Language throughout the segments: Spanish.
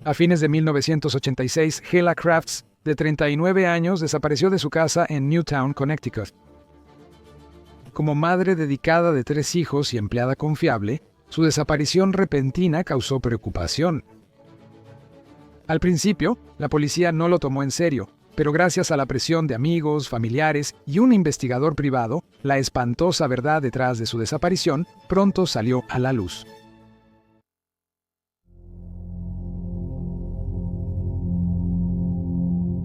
A fines de 1986, Hela Crafts, de 39 años, desapareció de su casa en Newtown, Connecticut. Como madre dedicada de 3 hijos y empleada confiable, su desaparición repentina causó preocupación. Al principio, la policía no lo tomó en serio, pero gracias a la presión de amigos, familiares y un investigador privado, la espantosa verdad detrás de su desaparición pronto salió a la luz.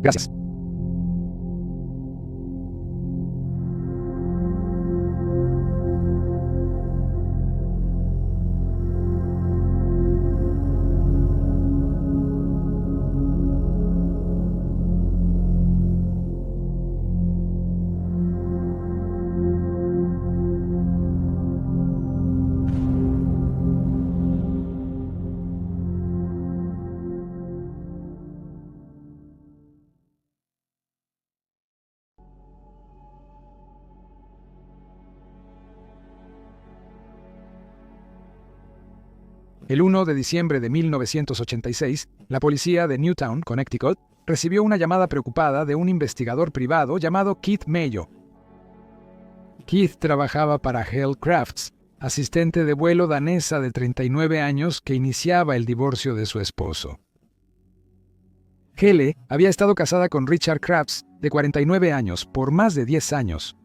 Gracias. El 1 de diciembre de 1986, la policía de Newtown, Connecticut, recibió una llamada preocupada de un investigador privado llamado Keith Mayo. Keith trabajaba para Helle Crafts, asistente de vuelo danesa de 39 años que iniciaba el divorcio de su esposo. Helle había estado casada con Richard Crafts, de 49 años, por más de 10 años.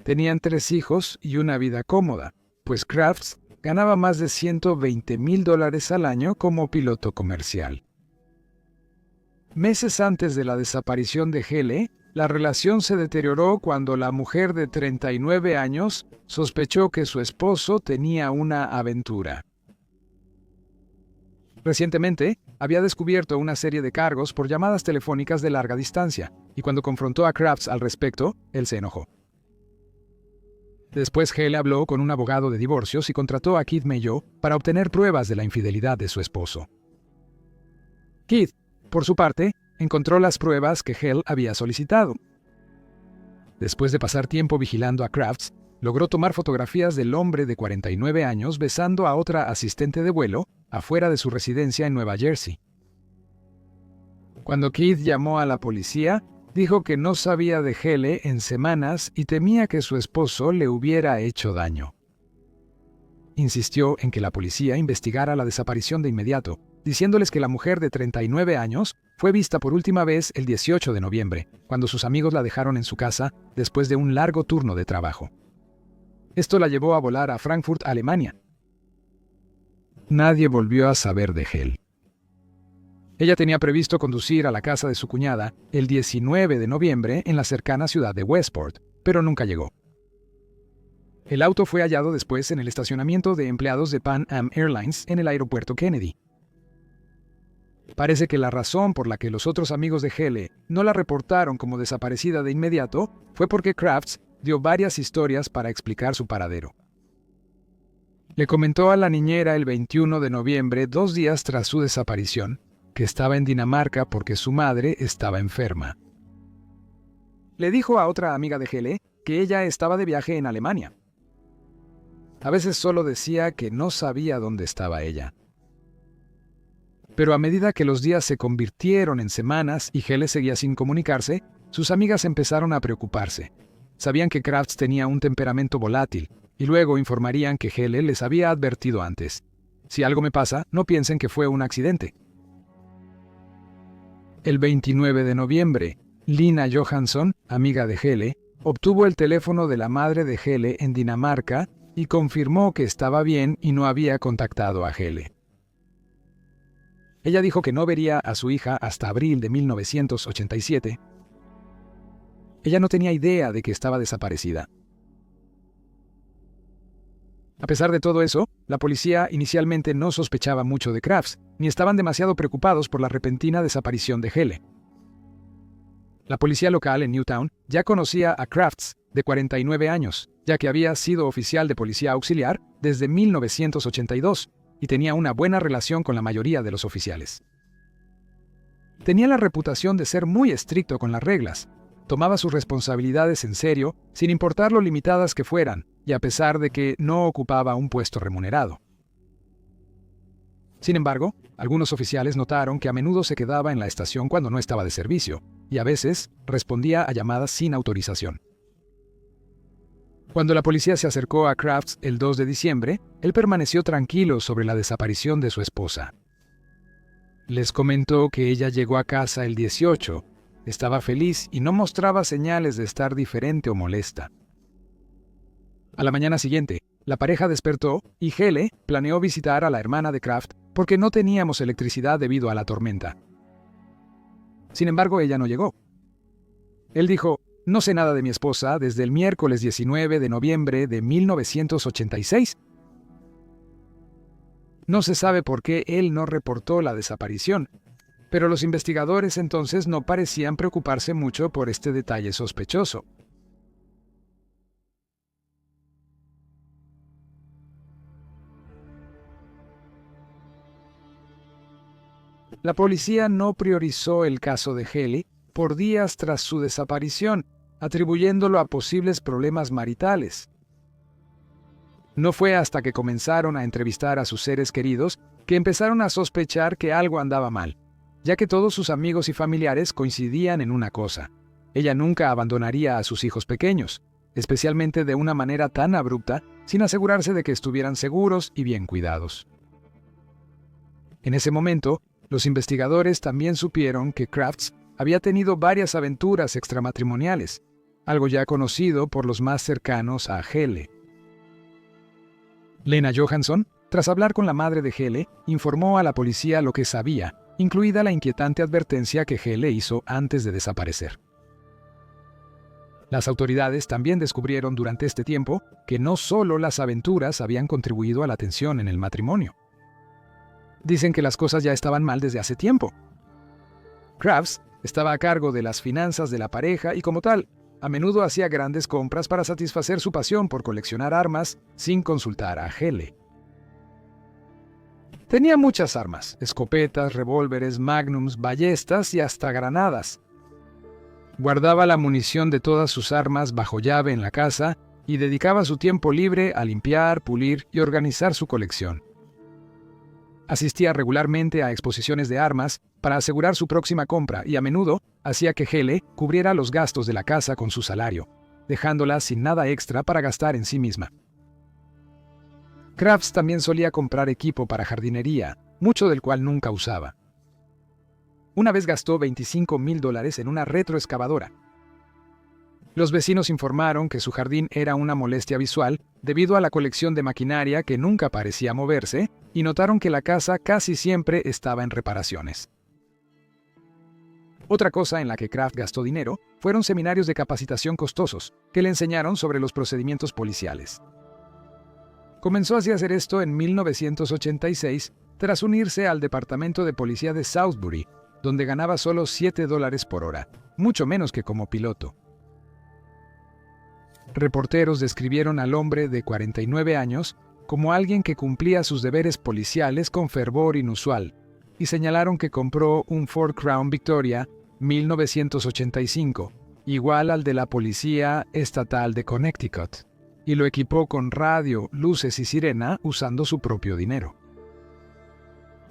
Tenían 3 hijos y una vida cómoda, pues Crafts ganaba más de $120,000 al año como piloto comercial. Meses antes de la desaparición de Helle, la relación se deterioró cuando la mujer de 39 años sospechó que su esposo tenía una aventura. Recientemente, había descubierto una serie de cargos por llamadas telefónicas de larga distancia, y cuando confrontó a Crafts al respecto, él se enojó. Después Helle habló con un abogado de divorcios y contrató a Keith Mayo para obtener pruebas de la infidelidad de su esposo. Keith, por su parte, encontró las pruebas que Helle había solicitado. Después de pasar tiempo vigilando a Crafts, logró tomar fotografías del hombre de 49 años besando a otra asistente de vuelo afuera de su residencia en Nueva Jersey. Cuando Keith llamó a la policía, dijo que no sabía de Helle en semanas y temía que su esposo le hubiera hecho daño. Insistió en que la policía investigara la desaparición de inmediato, diciéndoles que la mujer de 39 años fue vista por última vez el 18 de noviembre, cuando sus amigos la dejaron en su casa después de un largo turno de trabajo. Esto la llevó a volar a Frankfurt, Alemania. Nadie volvió a saber de Helle. Ella tenía previsto conducir a la casa de su cuñada el 19 de noviembre en la cercana ciudad de Westport, pero nunca llegó. El auto fue hallado después en el estacionamiento de empleados de Pan Am Airlines en el aeropuerto Kennedy. Parece que la razón por la que los otros amigos de Helle no la reportaron como desaparecida de inmediato fue porque Crafts dio varias historias para explicar su paradero. Le comentó a la niñera el 21 de noviembre, 2 días tras su desaparición, que estaba en Dinamarca porque su madre estaba enferma. Le dijo a otra amiga de Helle que ella estaba de viaje en Alemania. A veces solo decía que no sabía dónde estaba ella. Pero a medida que los días se convirtieron en semanas y Helle seguía sin comunicarse, sus amigas empezaron a preocuparse. Sabían que Crafts tenía un temperamento volátil, y luego informarían que Helle les había advertido antes. Si algo me pasa, no piensen que fue un accidente. El 29 de noviembre, Lina Johansson, amiga de Helle, obtuvo el teléfono de la madre de Helle en Dinamarca y confirmó que estaba bien y no había contactado a Helle. Ella dijo que no vería a su hija hasta abril de 1987. Ella no tenía idea de que estaba desaparecida. A pesar de todo eso, la policía inicialmente no sospechaba mucho de Crafts, ni estaban demasiado preocupados por la repentina desaparición de Helle. La policía local en Newtown ya conocía a Crafts, de 49 años, ya que había sido oficial de policía auxiliar desde 1982 y tenía una buena relación con la mayoría de los oficiales. Tenía la reputación de ser muy estricto con las reglas. Tomaba sus responsabilidades en serio, sin importar lo limitadas que fueran, y a pesar de que no ocupaba un puesto remunerado. Sin embargo, algunos oficiales notaron que a menudo se quedaba en la estación cuando no estaba de servicio, y a veces respondía a llamadas sin autorización. Cuando la policía se acercó a Crafts el 2 de diciembre, él permaneció tranquilo sobre la desaparición de su esposa. Les comentó que ella llegó a casa el 18, estaba feliz y no mostraba señales de estar diferente o molesta. A la mañana siguiente, la pareja despertó y Hele planeó visitar a la hermana de Kraft porque no teníamos electricidad debido a la tormenta. Sin embargo, ella no llegó. Él dijo: "No sé nada de mi esposa desde el miércoles 19 de noviembre de 1986. No se sabe por qué él no reportó la desaparición, pero los investigadores entonces no parecían preocuparse mucho por este detalle sospechoso. La policía no priorizó el caso de Hele por días tras su desaparición, atribuyéndolo a posibles problemas maritales. No fue hasta que comenzaron a entrevistar a sus seres queridos que empezaron a sospechar que algo andaba mal, ya que todos sus amigos y familiares coincidían en una cosa: ella nunca abandonaría a sus hijos pequeños, especialmente de una manera tan abrupta, sin asegurarse de que estuvieran seguros y bien cuidados. En ese momento, los investigadores también supieron que Crafts había tenido varias aventuras extramatrimoniales, algo ya conocido por los más cercanos a Hele. Lena Johansson, tras hablar con la madre de Hele, informó a la policía lo que sabía, incluida la inquietante advertencia que Hele hizo antes de desaparecer. Las autoridades también descubrieron durante este tiempo que no solo las aventuras habían contribuido a la tensión en el matrimonio. Dicen que las cosas ya estaban mal desde hace tiempo. Crafts estaba a cargo de las finanzas de la pareja y, como tal, a menudo hacía grandes compras para satisfacer su pasión por coleccionar armas sin consultar a Hele. Tenía muchas armas: escopetas, revólveres, magnums, ballestas y hasta granadas. Guardaba la munición de todas sus armas bajo llave en la casa y dedicaba su tiempo libre a limpiar, pulir y organizar su colección. Asistía regularmente a exposiciones de armas para asegurar su próxima compra y a menudo hacía que Hele cubriera los gastos de la casa con su salario, dejándola sin nada extra para gastar en sí misma. Crafts también solía comprar equipo para jardinería, mucho del cual nunca usaba. Una vez gastó $25,000 en una retroexcavadora. Los vecinos informaron que su jardín era una molestia visual debido a la colección de maquinaria que nunca parecía moverse, y notaron que la casa casi siempre estaba en reparaciones. Otra cosa en la que Kraft gastó dinero fueron seminarios de capacitación costosos que le enseñaron sobre los procedimientos policiales. Comenzó así a hacer esto en 1986 tras unirse al departamento de policía de Southbury, donde ganaba solo $7 por hora, mucho menos que como piloto. Reporteros describieron al hombre de 49 años como alguien que cumplía sus deberes policiales con fervor inusual, y señalaron que compró un Ford Crown Victoria 1985, igual al de la Policía Estatal de Connecticut, y lo equipó con radio, luces y sirena usando su propio dinero.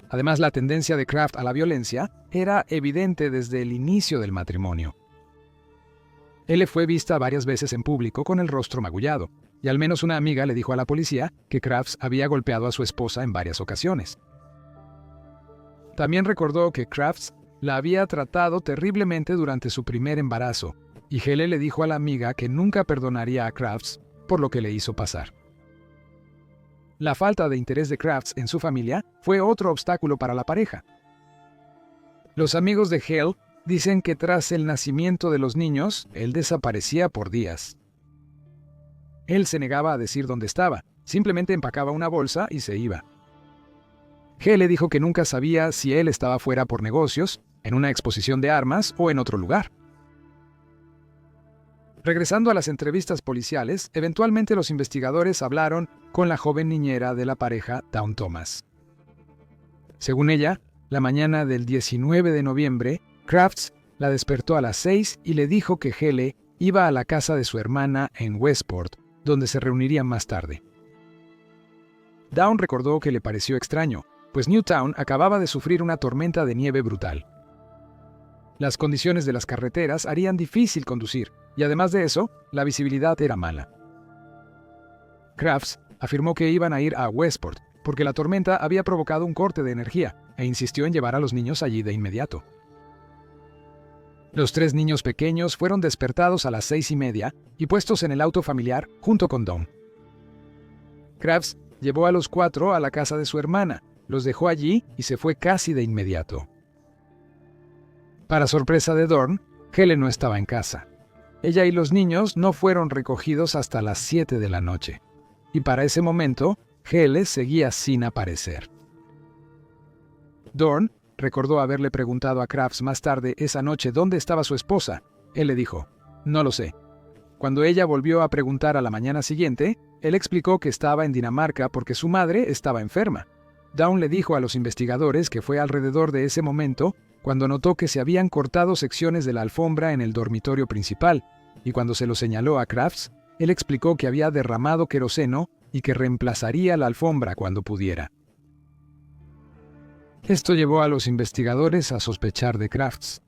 Además, la tendencia de Kraft a la violencia era evidente desde el inicio del matrimonio. Él fue vista varias veces en público con el rostro magullado, y al menos una amiga le dijo a la policía que Crafts había golpeado a su esposa en varias ocasiones. También recordó que Crafts la había tratado terriblemente durante su primer embarazo, y Hele le dijo a la amiga que nunca perdonaría a Crafts por lo que le hizo pasar. La falta de interés de Crafts en su familia fue otro obstáculo para la pareja. Los amigos de Hele dicen que tras el nacimiento de los niños, él desaparecía por días. Él se negaba a decir dónde estaba, simplemente empacaba una bolsa y se iba. Hele dijo que nunca sabía si él estaba fuera por negocios, en una exposición de armas o en otro lugar. Regresando a las entrevistas policiales, eventualmente los investigadores hablaron con la joven niñera de la pareja, Dawn Thomas. Según ella, la mañana del 19 de noviembre, Crafts la despertó a las 6 y le dijo que Hele iba a la casa de su hermana en Westport, donde se reunirían más tarde. Dawn recordó que le pareció extraño, pues Newtown acababa de sufrir una tormenta de nieve brutal. Las condiciones de las carreteras harían difícil conducir, y además de eso, la visibilidad era mala. Crafts afirmó que iban a ir a Westport, porque la tormenta había provocado un corte de energía, e insistió en llevar a los niños allí de inmediato. Los 3 niños pequeños fueron despertados a las 6:30 y puestos en el auto familiar junto con Dawn. Crafts llevó a los 4 a la casa de su hermana, los dejó allí y se fue casi de inmediato. Para sorpresa de Dawn, Helen no estaba en casa. Ella y los niños no fueron recogidos hasta las 7 de la noche. Y para ese momento, Helen seguía sin aparecer. Dawn recordó haberle preguntado a Crafts más tarde esa noche dónde estaba su esposa. Él le dijo, «No lo sé». Cuando ella volvió a preguntar a la mañana siguiente, él explicó que estaba en Dinamarca porque su madre estaba enferma. Dawn le dijo a los investigadores que fue alrededor de ese momento cuando notó que se habían cortado secciones de la alfombra en el dormitorio principal, y cuando se lo señaló a Crafts, él explicó que había derramado queroseno y que reemplazaría la alfombra cuando pudiera. Esto llevó a los investigadores a sospechar de Crafts.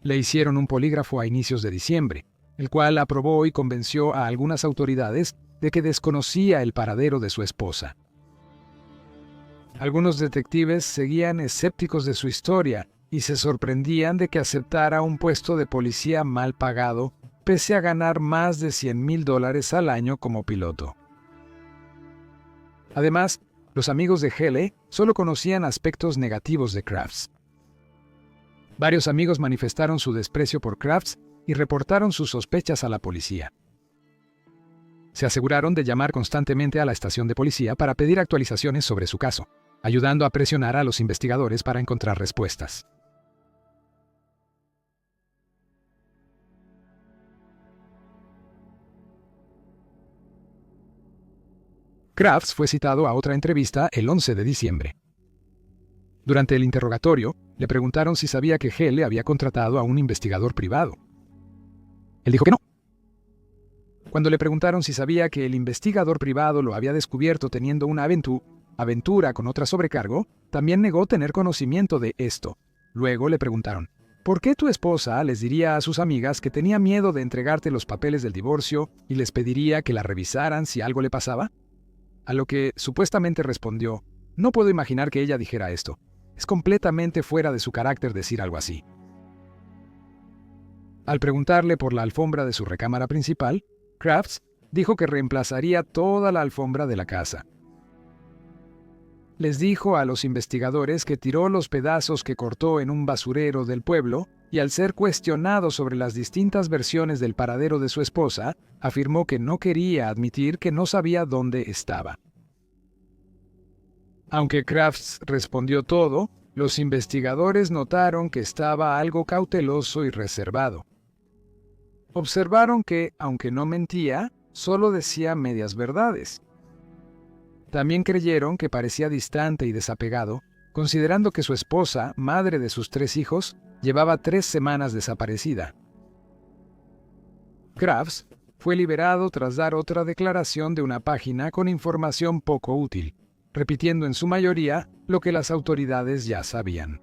Le hicieron un polígrafo a inicios de diciembre, el cual aprobó y convenció a algunas autoridades de que desconocía el paradero de su esposa. Algunos detectives seguían escépticos de su historia y se sorprendían de que aceptara un puesto de policía mal pagado, pese a ganar más de $100,000 al año como piloto. Además, los amigos de Helen solo conocían aspectos negativos de Crafts. Varios amigos manifestaron su desprecio por Crafts y reportaron sus sospechas a la policía. Se aseguraron de llamar constantemente a la estación de policía para pedir actualizaciones sobre su caso, ayudando a presionar a los investigadores para encontrar respuestas. Crafts fue citado a otra entrevista el 11 de diciembre. Durante el interrogatorio, le preguntaron si sabía que Helen había contratado a un investigador privado. Él dijo que no. Cuando le preguntaron si sabía que el investigador privado lo había descubierto teniendo una aventura con otra sobrecargo, también negó tener conocimiento de esto. Luego le preguntaron, ¿por qué tu esposa les diría a sus amigas que tenía miedo de entregarte los papeles del divorcio y les pediría que la revisaran si algo le pasaba? A lo que supuestamente respondió, no puedo imaginar que ella dijera esto. Es completamente fuera de su carácter decir algo así. Al preguntarle por la alfombra de su recámara principal, Crafts dijo que reemplazaría toda la alfombra de la casa. Les dijo a los investigadores que tiró los pedazos que cortó en un basurero del pueblo y al ser cuestionado sobre las distintas versiones del paradero de su esposa, afirmó que no quería admitir que no sabía dónde estaba. Aunque Crafts respondió todo, los investigadores notaron que estaba algo cauteloso y reservado. Observaron que, aunque no mentía, solo decía medias verdades. También creyeron que parecía distante y desapegado, considerando que su esposa, madre de sus 3 hijos, llevaba 3 semanas desaparecida. Crafts fue liberado tras dar otra declaración de una página con información poco útil, repitiendo en su mayoría lo que las autoridades ya sabían.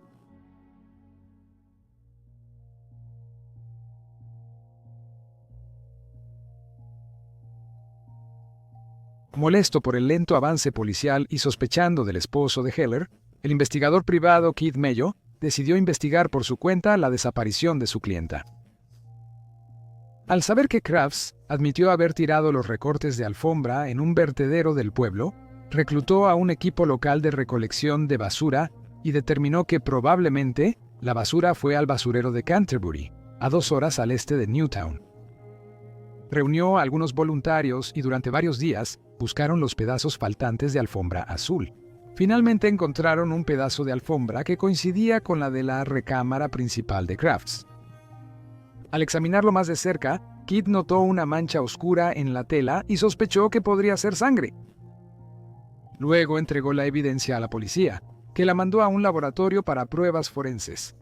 Molesto por el lento avance policial y sospechando del esposo de Heller, el investigador privado Keith Mayo decidió investigar por su cuenta la desaparición de su clienta. Al saber que Crafts admitió haber tirado los recortes de alfombra en un vertedero del pueblo, reclutó a un equipo local de recolección de basura y determinó que probablemente la basura fue al basurero de Canterbury, a 2 horas al este de Newtown. Reunió a algunos voluntarios y durante varios días buscaron los pedazos faltantes de alfombra azul. Finalmente encontraron un pedazo de alfombra que coincidía con la de la recámara principal de Crafts. Al examinarlo más de cerca, Kit notó una mancha oscura en la tela y sospechó que podría ser sangre. Luego entregó la evidencia a la policía, que la mandó a un laboratorio para pruebas forenses.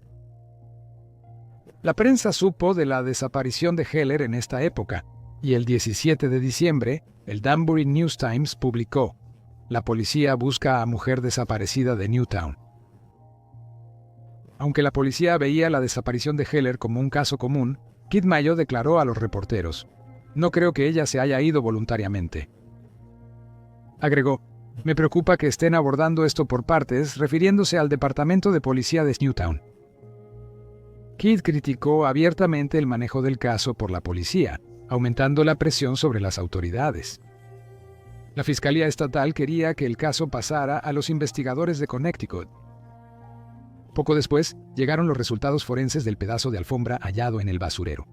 La prensa supo de la desaparición de Heller en esta época, y el 17 de diciembre, el Danbury News Times publicó: la policía busca a mujer desaparecida de Newtown. Aunque la policía veía la desaparición de Heller como un caso común, Kid Mayo declaró a los reporteros: "No creo que ella se haya ido voluntariamente". Agregó: "Me preocupa que estén abordando esto por partes", refiriéndose al departamento de policía de Newtown. Kid criticó abiertamente el manejo del caso por la policía, aumentando la presión sobre las autoridades. La Fiscalía Estatal quería que el caso pasara a los investigadores de Connecticut. Poco después, llegaron los resultados forenses del pedazo de alfombra hallado en el basurero.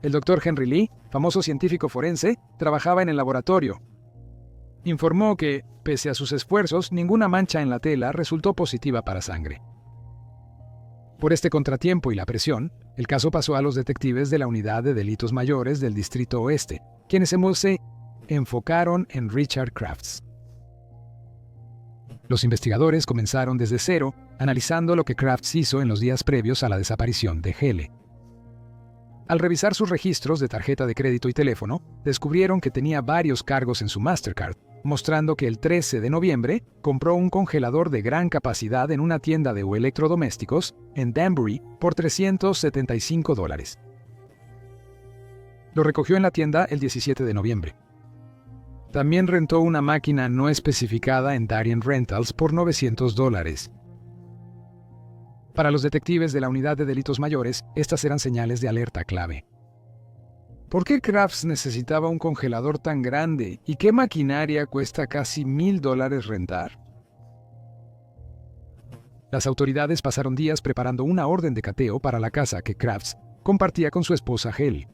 El Dr. Henry Lee, famoso científico forense, trabajaba en el laboratorio. Informó que, pese a sus esfuerzos, ninguna mancha en la tela resultó positiva para sangre. Por este contratiempo y la presión, el caso pasó a los detectives de la Unidad de Delitos Mayores del Distrito Oeste, quienes se enfocaron en Richard Crafts. Los investigadores comenzaron desde cero, analizando lo que Crafts hizo en los días previos a la desaparición de Heller. Al revisar sus registros de tarjeta de crédito y teléfono, descubrieron que tenía varios cargos en su Mastercard, mostrando que el 13 de noviembre compró un congelador de gran capacidad en una tienda de electrodomésticos en Danbury por $375. Lo recogió en la tienda el 17 de noviembre. También rentó una máquina no especificada en Darien Rentals por $900. Para los detectives de la Unidad de Delitos Mayores, estas eran señales de alerta clave. ¿Por qué Crafts necesitaba un congelador tan grande y qué maquinaria cuesta casi $1,000 rentar? Las autoridades pasaron días preparando una orden de cateo para la casa que Crafts compartía con su esposa Heller.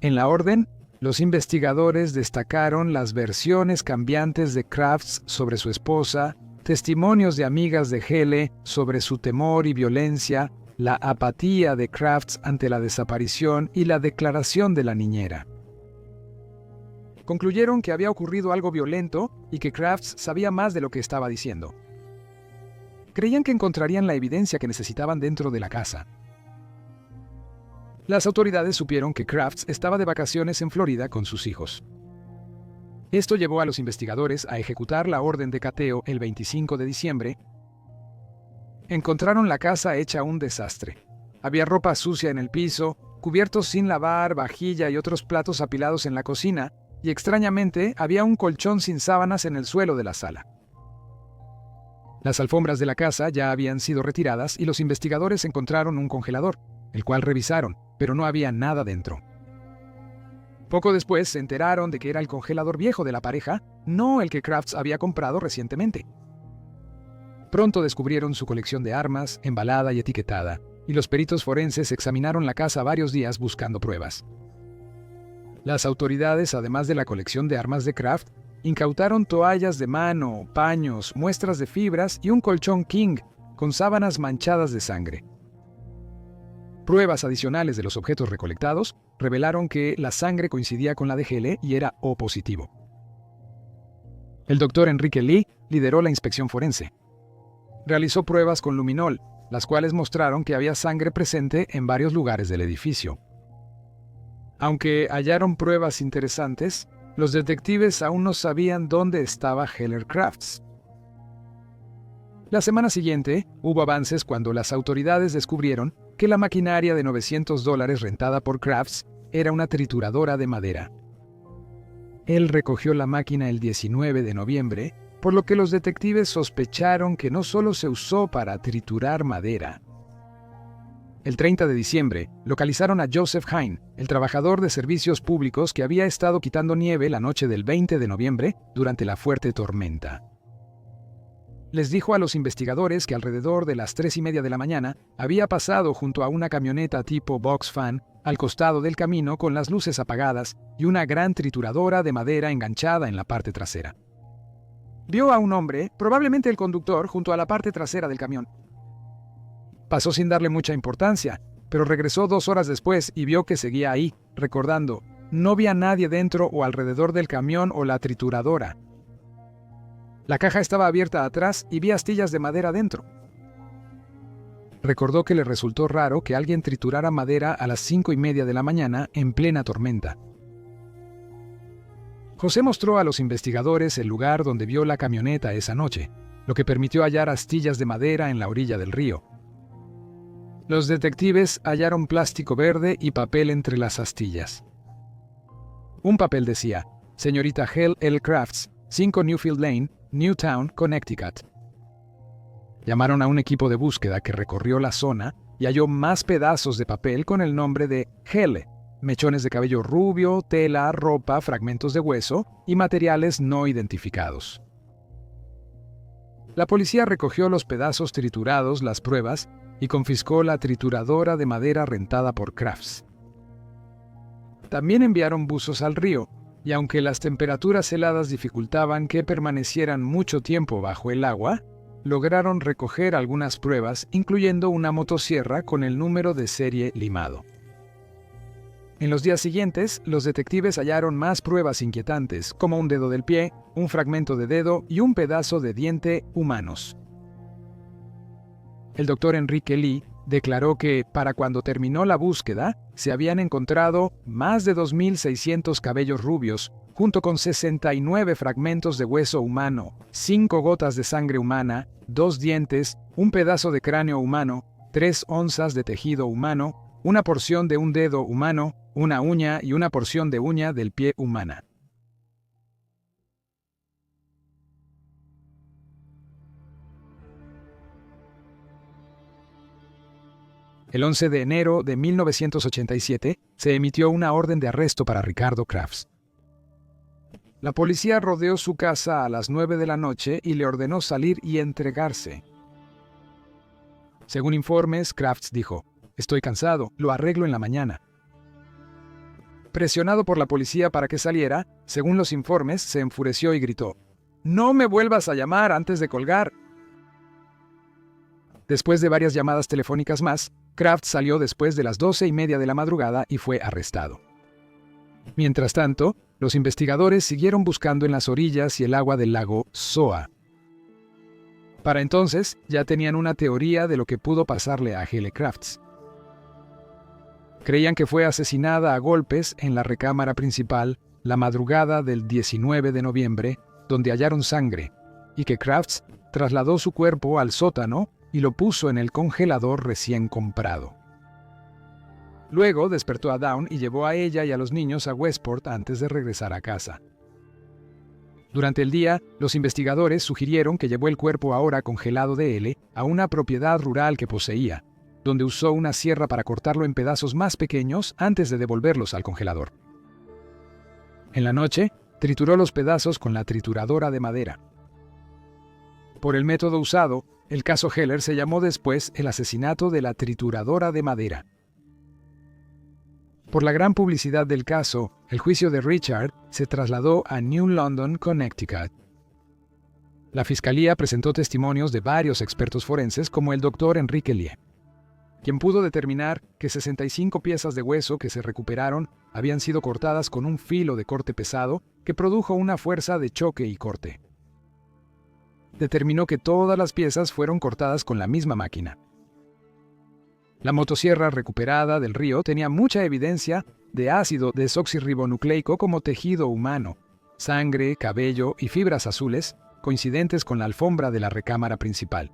En la orden, los investigadores destacaron las versiones cambiantes de Crafts sobre su esposa, testimonios de amigas de Heller sobre su temor y violencia, la apatía de Crafts ante la desaparición y la declaración de la niñera. Concluyeron que había ocurrido algo violento y que Crafts sabía más de lo que estaba diciendo. Creían que encontrarían la evidencia que necesitaban dentro de la casa. Las autoridades supieron que Crafts estaba de vacaciones en Florida con sus hijos. Esto llevó a los investigadores a ejecutar la orden de cateo el 25 de diciembre. Encontraron la casa hecha un desastre. Había ropa sucia en el piso, cubiertos sin lavar, vajilla y otros platos apilados en la cocina, y extrañamente había un colchón sin sábanas en el suelo de la sala. Las alfombras de la casa ya habían sido retiradas y los investigadores encontraron un congelador, el cual revisaron, pero no había nada dentro. Poco después se enteraron de que era el congelador viejo de la pareja, no el que Crafts había comprado recientemente. Pronto descubrieron su colección de armas, embalada y etiquetada, y los peritos forenses examinaron la casa varios días buscando pruebas. Las autoridades, además de la colección de armas de Kraft, incautaron toallas de mano, paños, muestras de fibras y un colchón king con sábanas manchadas de sangre. Pruebas adicionales de los objetos recolectados revelaron que la sangre coincidía con la de Heller y era O positivo. El doctor Enrique Lee lideró la inspección forense. Realizó pruebas con luminol, las cuales mostraron que había sangre presente en varios lugares del edificio. Aunque hallaron pruebas interesantes, los detectives aún no sabían dónde estaba Heller Crafts. La semana siguiente, hubo avances cuando las autoridades descubrieron que la maquinaria de $900 rentada por Crafts era una trituradora de madera. Él recogió la máquina el 19 de noviembre, por lo que los detectives sospecharon que no solo se usó para triturar madera. El 30 de diciembre, localizaron a Joseph Hine, el trabajador de servicios públicos que había estado quitando nieve la noche del 20 de noviembre durante la fuerte tormenta. Les dijo a los investigadores que alrededor de las 3:30 de la mañana había pasado junto a una camioneta tipo box fan al costado del camino con las luces apagadas y una gran trituradora de madera enganchada en la parte trasera. Vio a un hombre, probablemente el conductor, junto a la parte trasera del camión. Pasó sin darle mucha importancia, pero regresó 2 horas después y vio que seguía ahí, recordando: no vi a nadie dentro o alrededor del camión o la trituradora. La caja estaba abierta atrás y vi astillas de madera dentro. Recordó que le resultó raro que alguien triturara madera a las 5:30 de la mañana en plena tormenta. José mostró a los investigadores el lugar donde vio la camioneta esa noche, lo que permitió hallar astillas de madera en la orilla del río. Los detectives hallaron plástico verde y papel entre las astillas. Un papel decía: Señorita Hale L. Crafts, 5 Newfield Lane, Newtown, Connecticut. Llamaron a un equipo de búsqueda que recorrió la zona y halló más pedazos de papel con el nombre de Hale, mechones de cabello rubio, tela, ropa, fragmentos de hueso y materiales no identificados. La policía recogió los pedazos triturados, las pruebas, y confiscó la trituradora de madera rentada por Crafts. También enviaron buzos al río, y aunque las temperaturas heladas dificultaban que permanecieran mucho tiempo bajo el agua, lograron recoger algunas pruebas, incluyendo una motosierra con el número de serie limado. En los días siguientes, los detectives hallaron más pruebas inquietantes, como un dedo del pie, un fragmento de dedo y un pedazo de diente humanos. El doctor Enrique Lee declaró que, para cuando terminó la búsqueda, se habían encontrado más de 2.600 cabellos rubios, junto con 69 fragmentos de hueso humano, 5 gotas de sangre humana, 2 dientes, un pedazo de cráneo humano, 3 onzas de tejido humano, una porción de un dedo humano, una uña y una porción de uña del pie humana. El 11 de enero de 1987 se emitió una orden de arresto para Ricardo Crafts. La policía rodeó su casa a las 9 de la noche y le ordenó salir y entregarse. Según informes, Crafts dijo: «Estoy cansado, lo arreglo en la mañana». Presionado por la policía para que saliera, según los informes, se enfureció y gritó: «¡No me vuelvas a llamar antes de colgar!». Después de varias llamadas telefónicas más, Crafts salió después de las 12:30 de la madrugada y fue arrestado. Mientras tanto, los investigadores siguieron buscando en las orillas y el agua del lago Soa. Para entonces, ya tenían una teoría de lo que pudo pasarle a Hale Crafts. Creían que fue asesinada a golpes en la recámara principal la madrugada del 19 de noviembre, donde hallaron sangre, y que Crafts trasladó su cuerpo al sótano y lo puso en el congelador recién comprado. Luego despertó a Dawn y llevó a ella y a los niños a Westport antes de regresar a casa. Durante el día, los investigadores sugirieron que llevó el cuerpo ahora congelado de L a una propiedad rural que poseía, donde usó una sierra para cortarlo en pedazos más pequeños antes de devolverlos al congelador. En la noche, trituró los pedazos con la trituradora de madera. Por el método usado, el caso Heller se llamó después el asesinato de la trituradora de madera. Por la gran publicidad del caso, el juicio de Richard se trasladó a New London, Connecticut. La fiscalía presentó testimonios de varios expertos forenses como el doctor Enrique Lee, quien pudo determinar que 65 piezas de hueso que se recuperaron habían sido cortadas con un filo de corte pesado que produjo una fuerza de choque y corte. Determinó que todas las piezas fueron cortadas con la misma máquina. La motosierra recuperada del río tenía mucha evidencia de ácido desoxirribonucleico como tejido humano, sangre, cabello y fibras azules coincidentes con la alfombra de la recámara principal.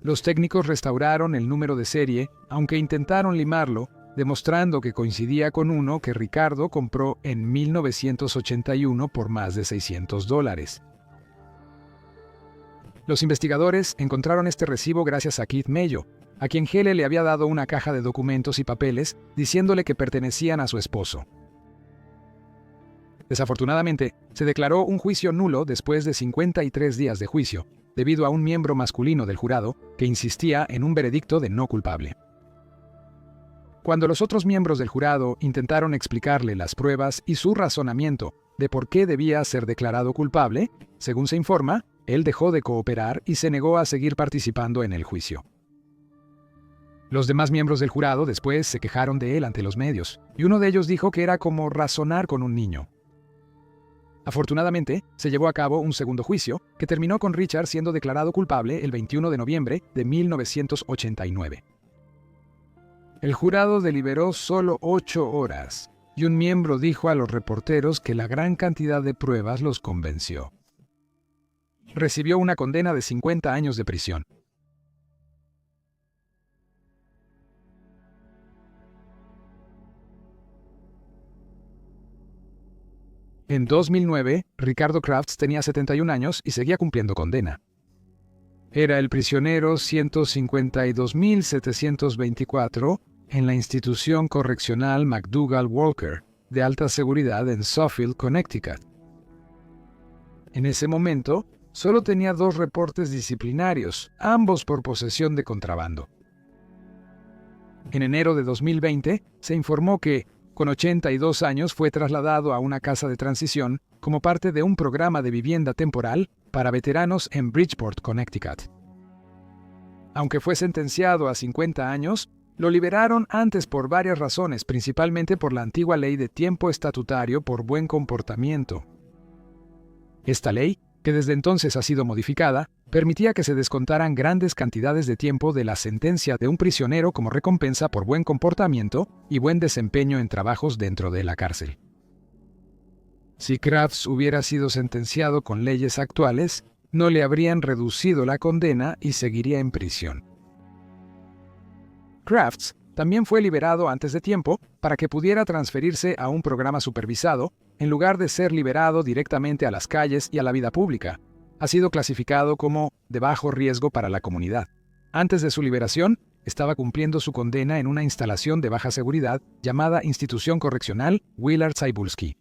Los técnicos restauraron el número de serie, aunque intentaron limarlo, demostrando que coincidía con uno que Ricardo compró en 1981 por más de $600. Los investigadores encontraron este recibo gracias a Keith Mayo, a quien Hale le había dado una caja de documentos y papeles diciéndole que pertenecían a su esposo. Desafortunadamente, se declaró un juicio nulo después de 53 días de juicio, debido a un miembro masculino del jurado que insistía en un veredicto de no culpable. Cuando los otros miembros del jurado intentaron explicarle las pruebas y su razonamiento de por qué debía ser declarado culpable, según se informa, él dejó de cooperar y se negó a seguir participando en el juicio. Los demás miembros del jurado después se quejaron de él ante los medios, y uno de ellos dijo que era como razonar con un niño. Afortunadamente, se llevó a cabo un segundo juicio, que terminó con Richard siendo declarado culpable el 21 de noviembre de 1989. El jurado deliberó solo 8 horas, y un miembro dijo a los reporteros que la gran cantidad de pruebas los convenció. Recibió una condena de 50 años de prisión. En 2009, Ricardo Crafts tenía 71 años y seguía cumpliendo condena. Era el prisionero 152.724 en la institución correccional McDougall Walker, de alta seguridad en Suffield, Connecticut. En ese momento, solo tenía 2 reportes disciplinarios, ambos por posesión de contrabando. En enero de 2020, se informó que, con 82 años, fue trasladado a una casa de transición como parte de un programa de vivienda temporal para veteranos en Bridgeport, Connecticut. Aunque fue sentenciado a 50 años, lo liberaron antes por varias razones, principalmente por la antigua ley de tiempo estatutario por buen comportamiento. Esta ley, que desde entonces ha sido modificada, permitía que se descontaran grandes cantidades de tiempo de la sentencia de un prisionero como recompensa por buen comportamiento y buen desempeño en trabajos dentro de la cárcel. Si Crafts hubiera sido sentenciado con leyes actuales, no le habrían reducido la condena y seguiría en prisión. Crafts también fue liberado antes de tiempo para que pudiera transferirse a un programa supervisado, en lugar de ser liberado directamente a las calles y a la vida pública. Ha sido clasificado como de bajo riesgo para la comunidad. Antes de su liberación, estaba cumpliendo su condena en una instalación de baja seguridad llamada Institución Correccional Willard Cybulski.